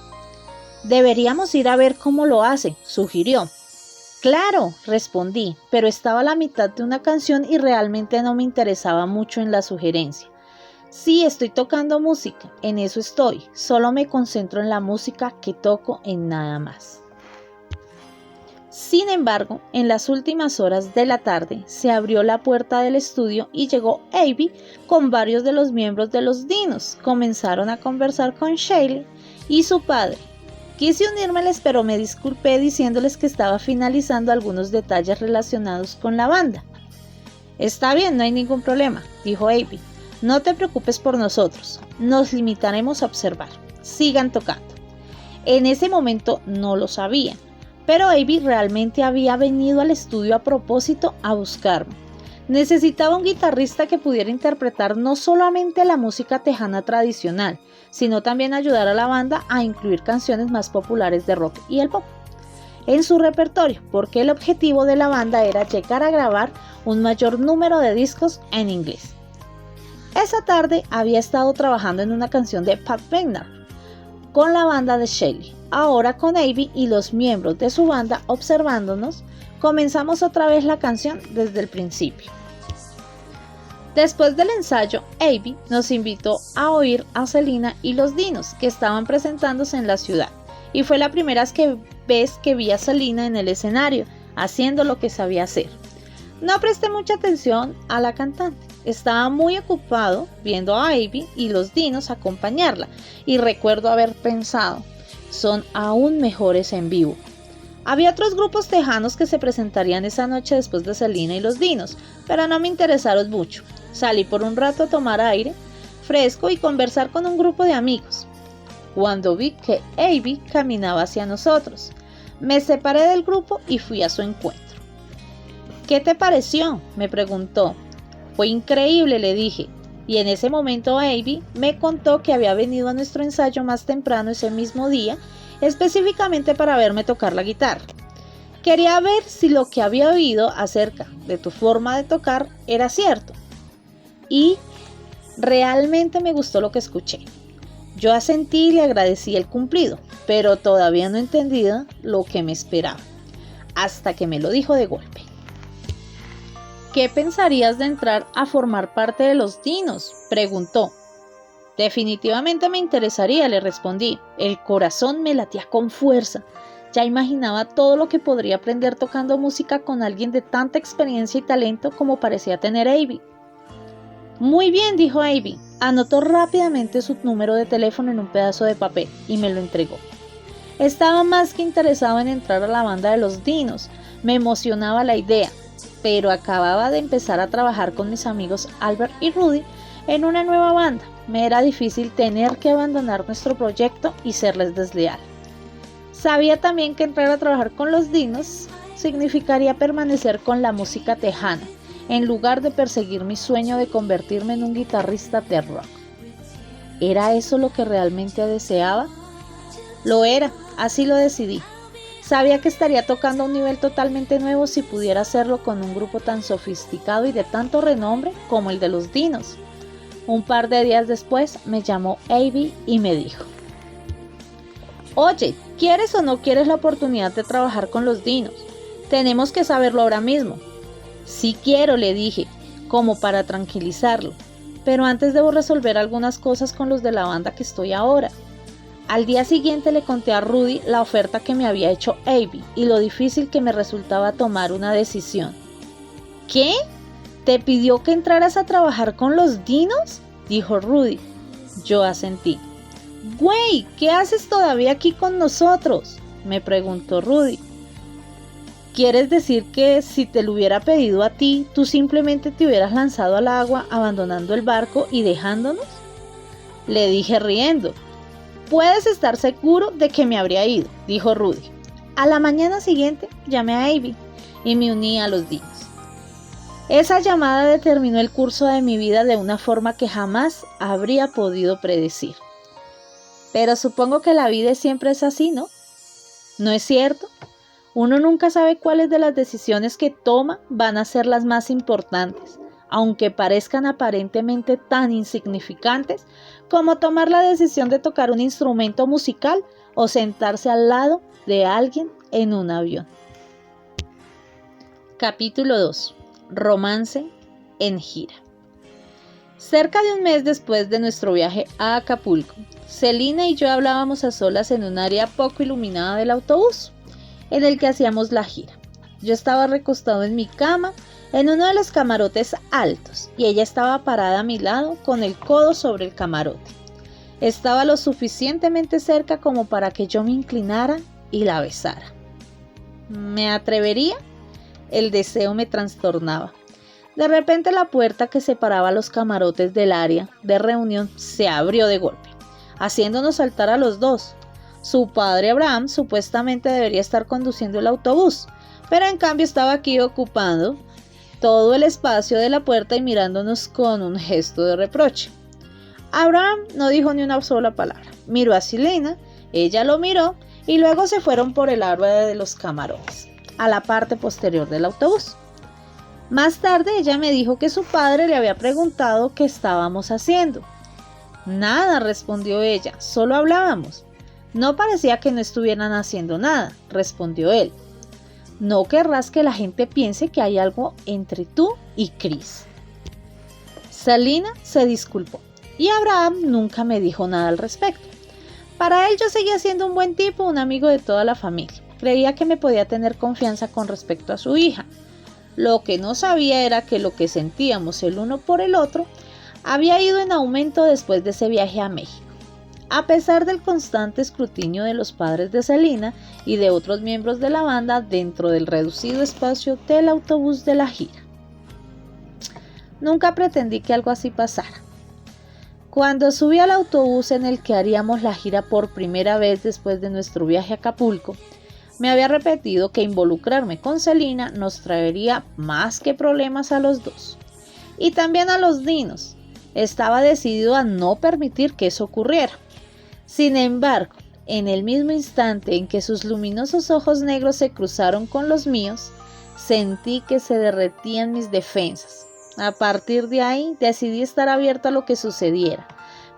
Deberíamos ir a ver cómo lo hace, sugirió. Claro, respondí, pero estaba a la mitad de una canción y realmente no me interesaba mucho en la sugerencia. Sí, estoy tocando música, en eso estoy, solo me concentro en la música que toco, en nada más. Sin embargo, en las últimas horas de la tarde se abrió la puerta del estudio y llegó Avi con varios de los miembros de los Dinos. Comenzaron a conversar con Shelly y su padre. Quise unírmeles, pero me disculpé diciéndoles que estaba finalizando algunos detalles relacionados con la banda. Está bien, no hay ningún problema, dijo Avi. No te preocupes por nosotros, nos limitaremos a observar. Sigan tocando. En ese momento no lo sabían, pero Avi realmente había venido al estudio a propósito a buscarme. Necesitaba un guitarrista que pudiera interpretar no solamente la música tejana tradicional, sino también ayudar a la banda a incluir canciones más populares de rock y el pop en su repertorio, porque el objetivo de la banda era llegar a grabar un mayor número de discos en inglés. Esa tarde había estado trabajando en una canción de Pat Benatar con la banda de Shelly. Ahora con Avi y los miembros de su banda observándonos, comenzamos otra vez la canción desde el principio. Después del ensayo, Avi nos invitó a oír a Selena y los Dinos, que estaban presentándose en la ciudad, y fue la primera vez que vi a Selena en el escenario, haciendo lo que sabía hacer. No presté mucha atención a la cantante, estaba muy ocupado viendo a Avi y los Dinos acompañarla, y recuerdo haber pensado, son aún mejores en vivo. Había otros grupos tejanos que se presentarían esa noche después de Selena y los Dinos, pero no me interesaron mucho. Salí por un rato a tomar aire fresco y conversar con un grupo de amigos, cuando vi que Abby caminaba hacia nosotros. Me separé del grupo y fui a su encuentro. ¿Qué te pareció?, me preguntó. Fue increíble, le dije, y en ese momento Abby me contó que había venido a nuestro ensayo más temprano ese mismo día, específicamente para verme tocar la guitarra. Quería ver si lo que había oído acerca de tu forma de tocar era cierto. Y realmente me gustó lo que escuché. Yo asentí y le agradecí el cumplido, pero todavía no entendía lo que me esperaba, hasta que me lo dijo de golpe. ¿Qué pensarías de entrar a formar parte de los Dinos?, preguntó. Definitivamente me interesaría, le respondí. El corazón me latía con fuerza. Ya imaginaba todo lo que podría aprender tocando música con alguien de tanta experiencia y talento como parecía tener Abby. Muy bien, dijo Abby. Anotó rápidamente su número de teléfono en un pedazo de papel y me lo entregó. Estaba más que interesado en entrar a la banda de los Dinos. Me emocionaba la idea, pero acababa de empezar a trabajar con mis amigos Albert y Rudy en una nueva banda. Me era difícil tener que abandonar nuestro proyecto y serles desleal. Sabía también que entrar a trabajar con los Dinos significaría permanecer con la música tejana, en lugar de perseguir mi sueño de convertirme en un guitarrista de rock. ¿Era eso lo que realmente deseaba? Lo era, así lo decidí. Sabía que estaría tocando a un nivel totalmente nuevo si pudiera hacerlo con un grupo tan sofisticado y de tanto renombre como el de los Dinos. Un par de días después me llamó Abby y me dijo: Oye, ¿quieres o no quieres la oportunidad de trabajar con los Dinos? Tenemos que saberlo ahora mismo. Sí quiero, le dije, como para tranquilizarlo, pero antes debo resolver algunas cosas con los de la banda que estoy ahora. Al día siguiente le conté a Rudy la oferta que me había hecho Abby y lo difícil que me resultaba tomar una decisión. ¿Qué? ¿Te pidió que entraras a trabajar con los Dinos?, dijo Rudy. Yo asentí. Güey, ¿qué haces todavía aquí con nosotros?, me preguntó Rudy. ¿Quieres decir que si te lo hubiera pedido a ti, tú simplemente te hubieras lanzado al agua, abandonando el barco y dejándonos?, le dije riendo. Puedes estar seguro de que me habría ido, dijo Rudy. A la mañana siguiente llamé a Abby y me uní a los Dinos. Esa llamada determinó el curso de mi vida de una forma que jamás habría podido predecir. Pero supongo que la vida siempre es así, ¿no? ¿No es cierto? Uno nunca sabe cuáles de las decisiones que toma van a ser las más importantes, aunque parezcan aparentemente tan insignificantes como tomar la decisión de tocar un instrumento musical o sentarse al lado de alguien en un avión. Capítulo 2. Romance en gira. Cerca de un mes después de nuestro viaje a Acapulco, Celina y yo hablábamos a solas en un área poco iluminada del autobús en el que hacíamos la gira. Yo estaba recostado en mi cama en uno de los camarotes altos y ella estaba parada a mi lado con el codo sobre el camarote. Estaba lo suficientemente cerca como para que yo me inclinara y la besara. ¿Me atrevería? El deseo me trastornaba. De repente la puerta que separaba los camarotes del área de reunión se abrió de golpe, haciéndonos saltar a los dos. Su padre Abraham supuestamente debería estar conduciendo el autobús, pero en cambio estaba aquí ocupando todo el espacio de la puerta y mirándonos con un gesto de reproche. Abraham no dijo ni una sola palabra. Miró a Celina, ella lo miró y luego se fueron por el área de los camarotes, a la parte posterior del autobús. Más tarde ella me dijo que su padre le había preguntado qué estábamos haciendo. Nada, respondió ella, solo hablábamos. No parecía que no estuvieran haciendo nada, respondió él. No querrás que la gente piense que hay algo entre tú y Chris. Celina se disculpó y Abraham nunca me dijo nada al respecto. Para él yo seguía siendo un buen tipo, un amigo de toda la familia. Creía que me podía tener confianza con respecto a su hija. Lo que no sabía era que lo que sentíamos el uno por el otro había ido en aumento después de ese viaje a México. A pesar del constante escrutinio de los padres de Celina y de otros miembros de la banda dentro del reducido espacio del autobús de la gira. Nunca pretendí que algo así pasara. Cuando subí al autobús en el que haríamos la gira por primera vez después de nuestro viaje a Acapulco, me había repetido que involucrarme con Celina nos traería más que problemas a los dos. Y también a los dinos. Estaba decidido a no permitir que eso ocurriera. Sin embargo, en el mismo instante en que sus luminosos ojos negros se cruzaron con los míos, sentí que se derretían mis defensas. A partir de ahí, decidí estar abierto a lo que sucediera.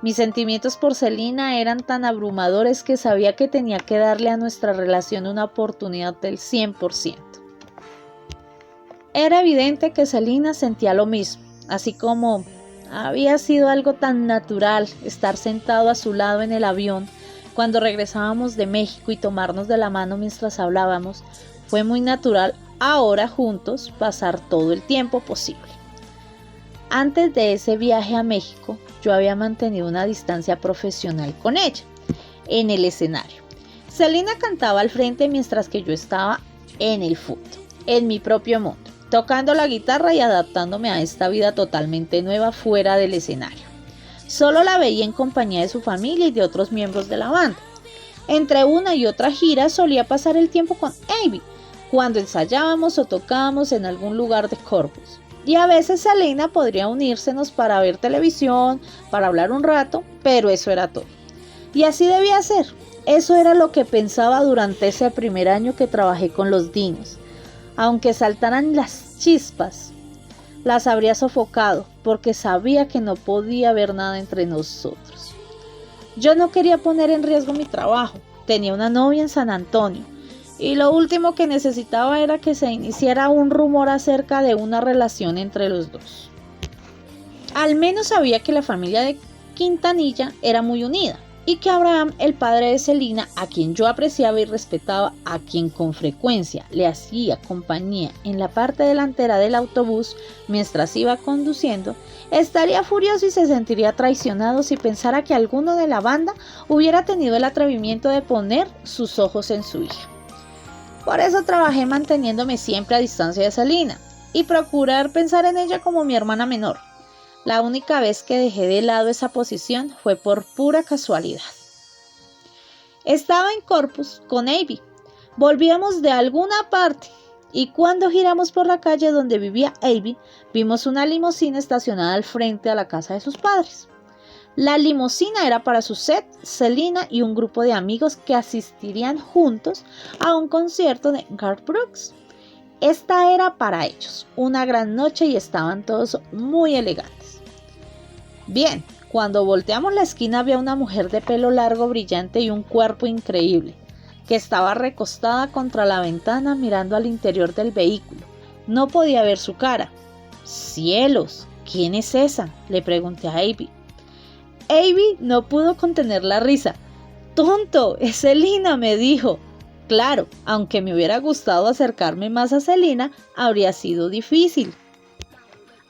Mis sentimientos por Celina eran tan abrumadores que sabía que tenía que darle a nuestra relación una oportunidad del 100%. Era evidente que Celina sentía lo mismo, así como había sido algo tan natural estar sentado a su lado en el avión cuando regresábamos de México y tomarnos de la mano mientras hablábamos. Fue muy natural ahora juntos pasar todo el tiempo posible. Antes de ese viaje a México, yo había mantenido una distancia profesional con ella, en el escenario. Celina cantaba al frente mientras que yo estaba en el fondo, en mi propio mundo, tocando la guitarra y adaptándome a esta vida totalmente nueva fuera del escenario. Solo la veía en compañía de su familia y de otros miembros de la banda. Entre una y otra gira solía pasar el tiempo con Abby, cuando ensayábamos o tocábamos en algún lugar de Corpus. Y a veces Celina podría unírsenos para ver televisión, para hablar un rato, pero eso era todo. Y así debía ser. Eso era lo que pensaba durante ese primer año que trabajé con los dinos. Aunque saltaran las chispas, las habría sofocado, porque sabía que no podía haber nada entre nosotros. Yo no quería poner en riesgo mi trabajo. Tenía una novia en San Antonio. Y lo último que necesitaba era que se iniciara un rumor acerca de una relación entre los dos. Al menos sabía que la familia de Quintanilla era muy unida y que Abraham, el padre de Celina, a quien yo apreciaba y respetaba, a quien con frecuencia le hacía compañía en la parte delantera del autobús mientras iba conduciendo, estaría furioso y se sentiría traicionado si pensara que alguno de la banda hubiera tenido el atrevimiento de poner sus ojos en su hija. Por eso trabajé manteniéndome siempre a distancia de Celina y procurar pensar en ella como mi hermana menor. La única vez que dejé de lado esa posición fue por pura casualidad. Estaba en Corpus con Abby. Volvíamos de alguna parte y cuando giramos por la calle donde vivía Abby, vimos una limusina estacionada al frente a la casa de sus padres. La limusina era para Suzette, Celina y un grupo de amigos que asistirían juntos a un concierto de Garth Brooks. Esta era para ellos una gran noche y estaban todos muy elegantes. Bien, cuando volteamos la esquina había una mujer de pelo largo brillante y un cuerpo increíble, que estaba recostada contra la ventana mirando al interior del vehículo. No podía ver su cara. ¡Cielos! ¿Quién es esa?, le pregunté a Abby. Abby no pudo contener la risa. ¡Tonto! ¡Es Celina!, me dijo. Claro, aunque me hubiera gustado acercarme más a Celina, habría sido difícil.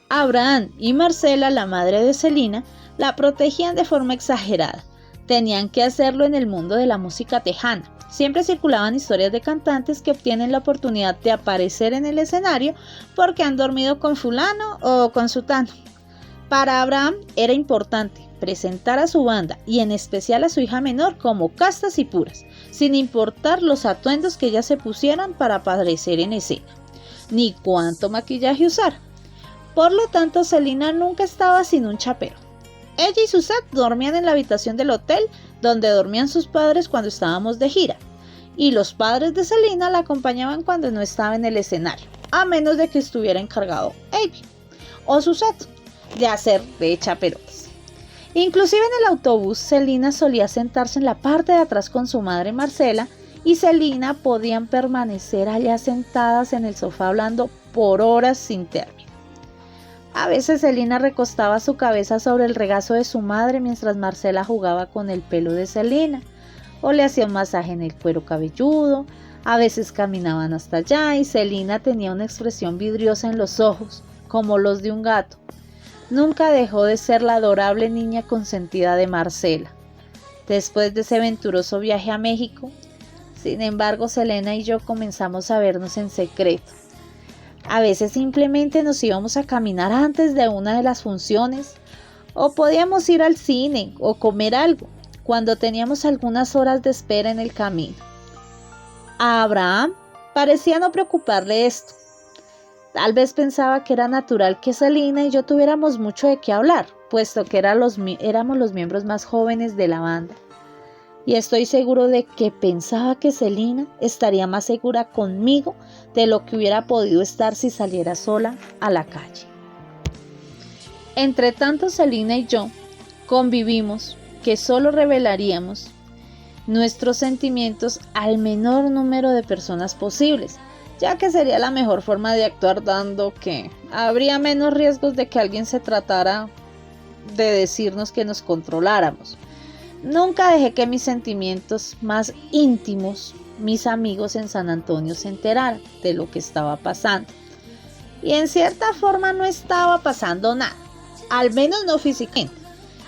Abraham y Marcela, la madre de Celina, la protegían de forma exagerada. Tenían que hacerlo en el mundo de la música tejana. Siempre circulaban historias de cantantes que obtienen la oportunidad de aparecer en el escenario porque han dormido con fulano o con sutano. Para Abraham era importante presentar a su banda y en especial a su hija menor como castas y puras, sin importar los atuendos que ellas se pusieran para aparecer en escena, ni cuánto maquillaje usar. Por lo tanto, Celina nunca estaba sin un chapero. Ella y Suzette dormían en la habitación del hotel donde dormían sus padres cuando estábamos de gira, y los padres de Celina la acompañaban cuando no estaba en el escenario, a menos de que estuviera encargado Abby o Suzette de hacer de chaperones. Inclusive en el autobús, Celina solía sentarse en la parte de atrás con su madre Marcela y Celina podían permanecer allá sentadas en el sofá hablando por horas sin término. A veces Celina recostaba su cabeza sobre el regazo de su madre mientras Marcela jugaba con el pelo de Celina o le hacía un masaje en el cuero cabelludo. A veces caminaban hasta allá y Celina tenía una expresión vidriosa en los ojos, como los de un gato. Nunca dejó de ser la adorable niña consentida de Marcela. Después de ese aventuroso viaje a México, sin embargo, Selena y yo comenzamos a vernos en secreto. A veces simplemente nos íbamos a caminar antes de una de las funciones, o podíamos ir al cine o comer algo cuando teníamos algunas horas de espera en el camino. A Abraham parecía no preocuparle esto. Tal vez pensaba que era natural que Selena y yo tuviéramos mucho de qué hablar, puesto que éramos los miembros más jóvenes de la banda. Y estoy seguro de que pensaba que Selena estaría más segura conmigo de lo que hubiera podido estar si saliera sola a la calle. Entre tanto, Selena y yo convivimos que solo revelaríamos nuestros sentimientos al menor número de personas posibles, ya que sería la mejor forma de actuar, dando que habría menos riesgos de que alguien se tratara de decirnos que nos controláramos. Nunca dejé que mis sentimientos más íntimos, mis amigos en San Antonio, se enteraran de lo que estaba pasando. Y en cierta forma no estaba pasando nada, al menos no físicamente.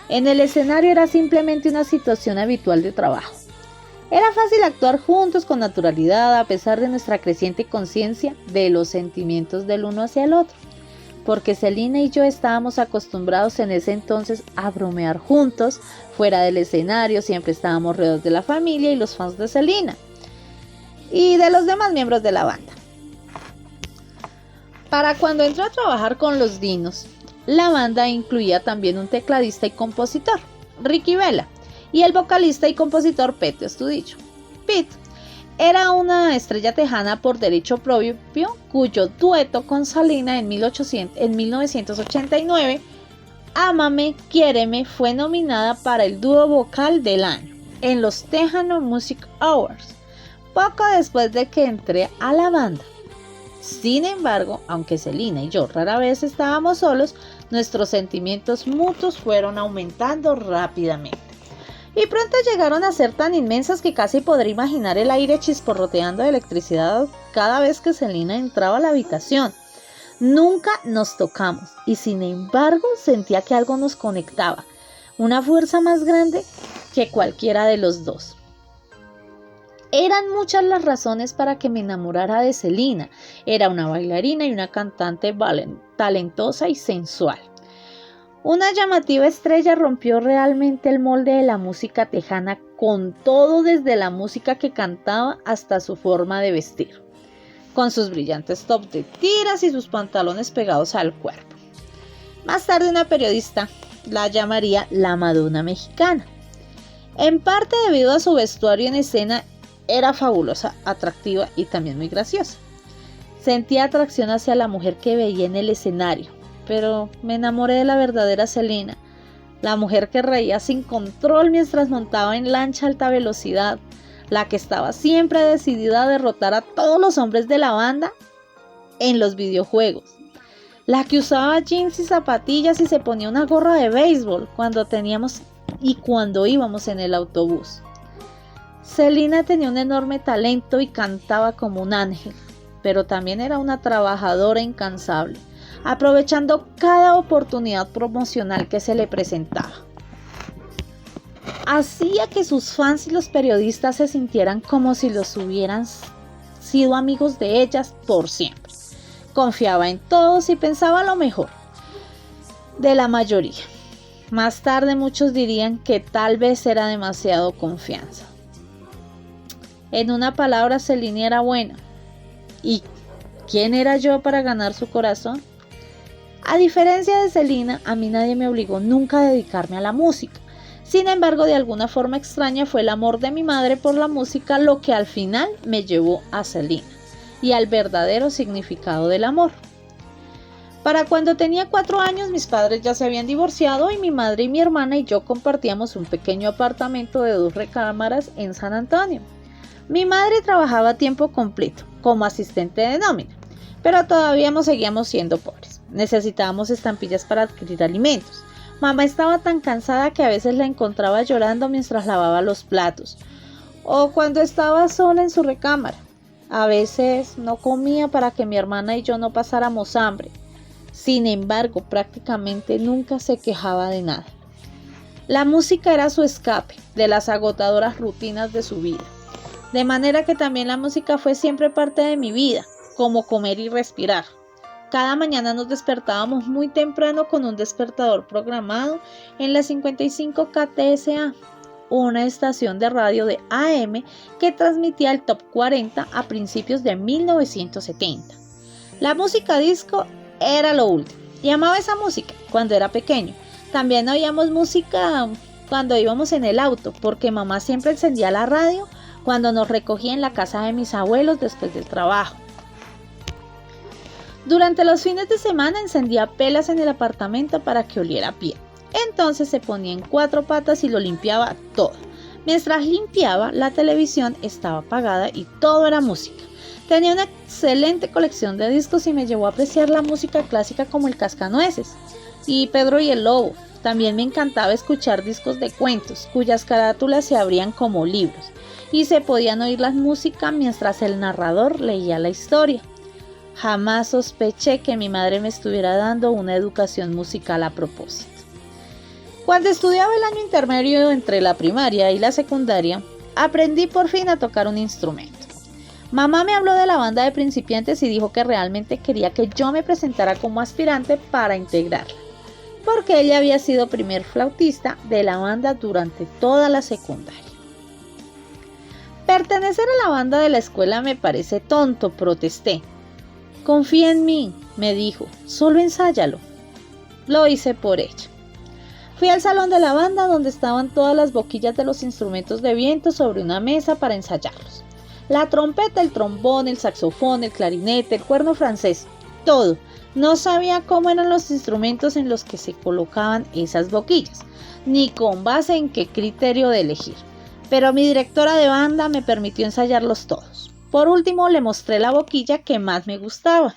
En el escenario era simplemente una situación habitual de trabajo. Era fácil actuar juntos con naturalidad a pesar de nuestra creciente conciencia de los sentimientos del uno hacia el otro, porque Selena y yo estábamos acostumbrados en ese entonces a bromear juntos. Fuera del escenario siempre estábamos rodeados de la familia y los fans de Selena y de los demás miembros de la banda. Para cuando entré a trabajar con los Dinos, la banda incluía también un tecladista y compositor, Ricky Vela, y el vocalista y compositor Pete Estudillo. Pete era una estrella tejana por derecho propio, cuyo dueto con Selena en 1989, Ámame, Quiéreme, fue nominada para el dúo vocal del año en los Tejano Music Awards, poco después de que entré a la banda. Sin embargo, aunque Selena y yo rara vez estábamos solos, nuestros sentimientos mutuos fueron aumentando rápidamente. Y pronto llegaron a ser tan inmensas que casi podría imaginar el aire chisporroteando de electricidad cada vez que Selena entraba a la habitación. Nunca nos tocamos y sin embargo sentía que algo nos conectaba, una fuerza más grande que cualquiera de los dos. Eran muchas las razones para que me enamorara de Selena. Era una bailarina y una cantante talentosa y sensual. Una llamativa estrella rompió realmente el molde de la música tejana, con todo desde la música que cantaba hasta su forma de vestir, con sus brillantes tops de tiras y sus pantalones pegados al cuerpo. Más tarde una periodista la llamaría la Madonna mexicana. En parte debido a su vestuario en escena, era fabulosa, atractiva y también muy graciosa. Sentía atracción hacia la mujer que veía en el escenario, pero me enamoré de la verdadera Selena, la mujer que reía sin control mientras montaba en lancha a alta velocidad, la que estaba siempre decidida a derrotar a todos los hombres de la banda en los videojuegos, la que usaba jeans y zapatillas y se ponía una gorra de béisbol cuando íbamos en el autobús. Selena tenía un enorme talento y cantaba como un ángel, pero también era una trabajadora incansable, aprovechando cada oportunidad promocional que se le presentaba. Hacía que sus fans y los periodistas se sintieran como si los hubieran sido amigos de ellas por siempre. Confiaba en todos y pensaba lo mejor de la mayoría. Más tarde muchos dirían que tal vez era demasiado confianza. En una palabra, Selena era buena. ¿Y quién era yo para ganar su corazón? A diferencia de Selena, a mí nadie me obligó nunca a dedicarme a la música. Sin embargo, de alguna forma extraña fue el amor de mi madre por la música lo que al final me llevó a Selena y al verdadero significado del amor. Para cuando tenía 4 años, mis padres ya se habían divorciado y mi madre y mi hermana y yo compartíamos un pequeño apartamento de 2 recámaras en San Antonio. Mi madre trabajaba a tiempo completo como asistente de nómina, pero todavía seguíamos siendo pobres. Necesitábamos estampillas para adquirir alimentos. Mamá estaba tan cansada que a veces la encontraba llorando mientras lavaba los platos, o cuando estaba sola en su recámara. A veces no comía para que mi hermana y yo no pasáramos hambre. Sin embargo, prácticamente nunca se quejaba de nada. La música era su escape de las agotadoras rutinas de su vida. De manera que también la música fue siempre parte de mi vida, como comer y respirar. Cada mañana nos despertábamos muy temprano con un despertador programado en la 55 KTSA, una estación de radio de AM que transmitía el Top 40 a principios de 1970. La música disco era lo último y amaba esa música cuando era pequeño. También oíamos música cuando íbamos en el auto, porque mamá siempre encendía la radio cuando nos recogía en la casa de mis abuelos después del trabajo. Durante los fines de semana encendía pelas en el apartamento para que oliera bien. Entonces se ponía en 4 patas y lo limpiaba todo. Mientras limpiaba, la televisión estaba apagada y todo era música. Tenía una excelente colección de discos y me llevó a apreciar la música clásica como el Cascanueces y Pedro y el Lobo. También me encantaba escuchar discos de cuentos, cuyas carátulas se abrían como libros, y se podían oír la música mientras el narrador leía la historia. Jamás sospeché que mi madre me estuviera dando una educación musical a propósito. Cuando estudiaba el año intermedio entre la primaria y la secundaria, aprendí por fin a tocar un instrumento. Mamá me habló de la banda de principiantes y dijo que realmente quería que yo me presentara como aspirante para integrarla, porque ella había sido primer flautista de la banda durante toda la secundaria. Pertenecer a la banda de la escuela me parece tonto, protesté. Confía en mí, me dijo, solo ensáyalo. Lo hice por ella. Fui al salón de la banda donde estaban todas las boquillas de los instrumentos de viento sobre una mesa para ensayarlos. La trompeta, el trombón, el saxofón, el clarinete, el cuerno francés, todo. No sabía cómo eran los instrumentos en los que se colocaban esas boquillas, ni con base en qué criterio de elegir. Pero mi directora de banda me permitió ensayarlos todos. Por último, le mostré la boquilla que más me gustaba.